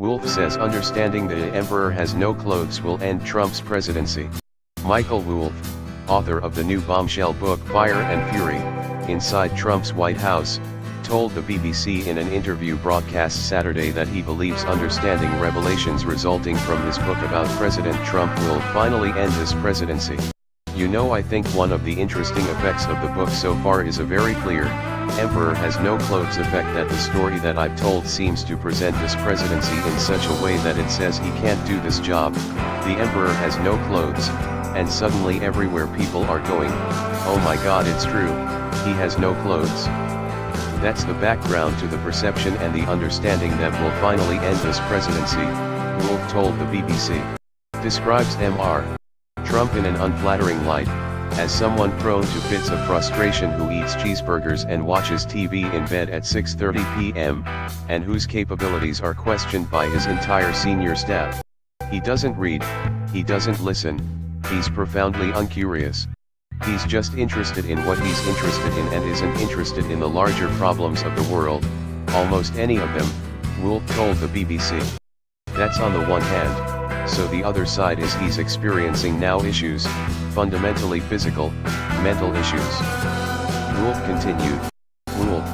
Wolff says understanding the emperor has no clothes will end Trump's presidency. Michael Wolff, author of the new bombshell book Fire and Fury, Inside Trump's White House, told the BBC in an interview broadcast Saturday that he believes understanding revelations resulting from his book about President Trump will finally end his presidency. You know, I think one of the interesting effects of the book so far is a very clear, emperor has no clothes effect, that the story that I've told seems to present this presidency in such a way that it says he can't do this job, the emperor has no clothes, and suddenly everywhere people are going, oh my god, it's true, he has no clothes. That's the background to the perception and the understanding that will finally end this presidency, Wolff told the BBC. Describes Mr. Trump in an unflattering light, as someone prone to fits of frustration who eats cheeseburgers and watches TV in bed at 6:30 p.m., and whose capabilities are questioned by his entire senior staff. He doesn't read, he doesn't listen, he's profoundly uncurious. He's just interested in what he's interested in and isn't interested in the larger problems of the world, almost any of them, Wolff told the BBC. That's on the one hand. So the other side is he's experiencing now issues, fundamentally physical, mental issues. Wolff continued. Wolff,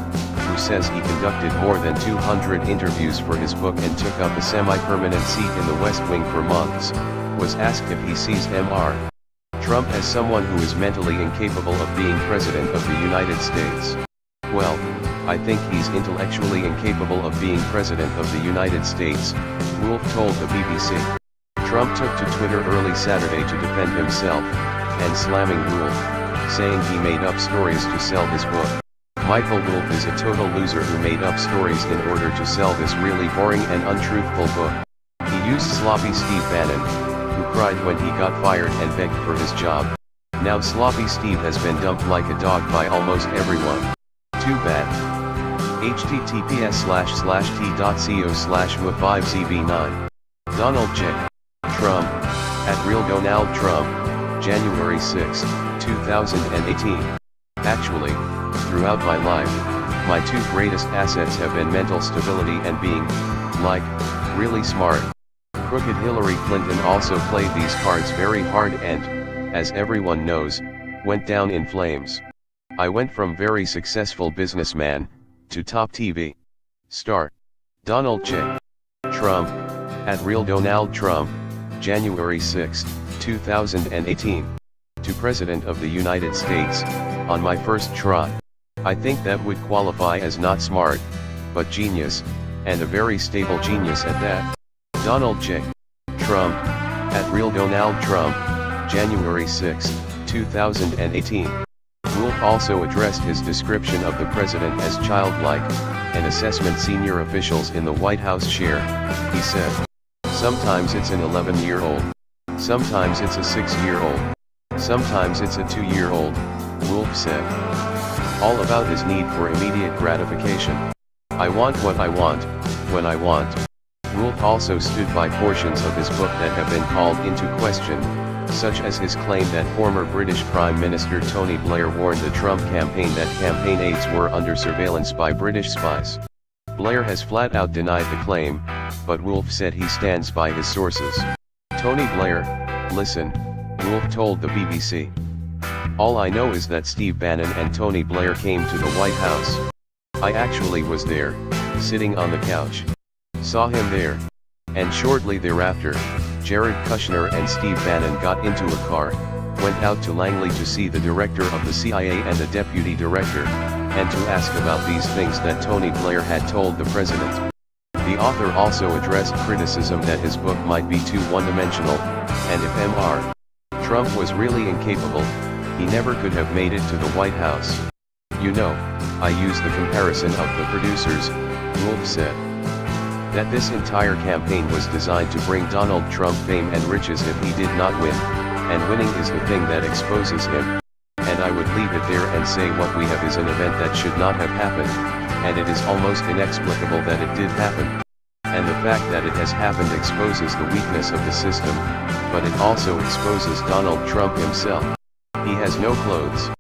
who says he conducted more than 200 interviews for his book and took up a semi-permanent seat in the West Wing for months, was asked if he sees Mr. Trump as someone who is mentally incapable of being President of the United States. Well, I think he's intellectually incapable of being President of the United States, Wolff told the BBC. Trump took to Twitter early Saturday to defend himself, and slamming Wolff, saying he made up stories to sell his book. Michael Wolff is a total loser who made up stories in order to sell this really boring and untruthful book. He used sloppy Steve Bannon, who cried when he got fired and begged for his job. Now sloppy Steve has been dumped like a dog by almost everyone. Too bad. https://t.co/mu5zv9. Donald J. Trump, @RealDonaldTrump, January 6, 2018. Actually, throughout my life, my two greatest assets have been mental stability and being, like, really smart. Crooked Hillary Clinton also played these cards very hard and, as everyone knows, went down in flames. I went from very successful businessman, to top TV star. Donald J. Trump, @RealDonaldTrump, January 6, 2018. To President of the United States, on my first try. I think that would qualify as not smart, but genius, and a very stable genius at that. Donald J. Trump, @RealDonaldTrump, January 6, 2018. Wolff also addressed his description of the president as childlike, an assessment senior officials in the White House share. He said, sometimes it's an 11-year-old. Sometimes it's a 6-year-old. Sometimes it's a 2-year-old, Wolff said. All about his need for immediate gratification. I want what I want, when I want. Wolff also stood by portions of his book that have been called into question, such as his claim that former British Prime Minister Tony Blair warned the Trump campaign that campaign aides were under surveillance by British spies. Blair has flat out denied the claim, but Wolff said he stands by his sources. Tony Blair, listen, Wolff told the BBC. All I know is that Steve Bannon and Tony Blair came to the White House. I actually was there, sitting on the couch. Saw him there. And shortly thereafter, Jared Kushner and Steve Bannon got into a car, went out to Langley to see the director of the CIA and the deputy director, and to ask about these things that Tony Blair had told the president. The author also addressed criticism that his book might be too one-dimensional, and if Mr. Trump was really incapable, he never could have made it to the White House. You know, I use the comparison of the producers, Wolff said. That this entire campaign was designed to bring Donald Trump fame and riches if he did not win, and winning is the thing that exposes him. And I would leave it there and say what we have is an event that should not have happened, and it is almost inexplicable that it did happen. And the fact that it has happened exposes the weakness of the system, but it also exposes Donald Trump himself. He has no clothes.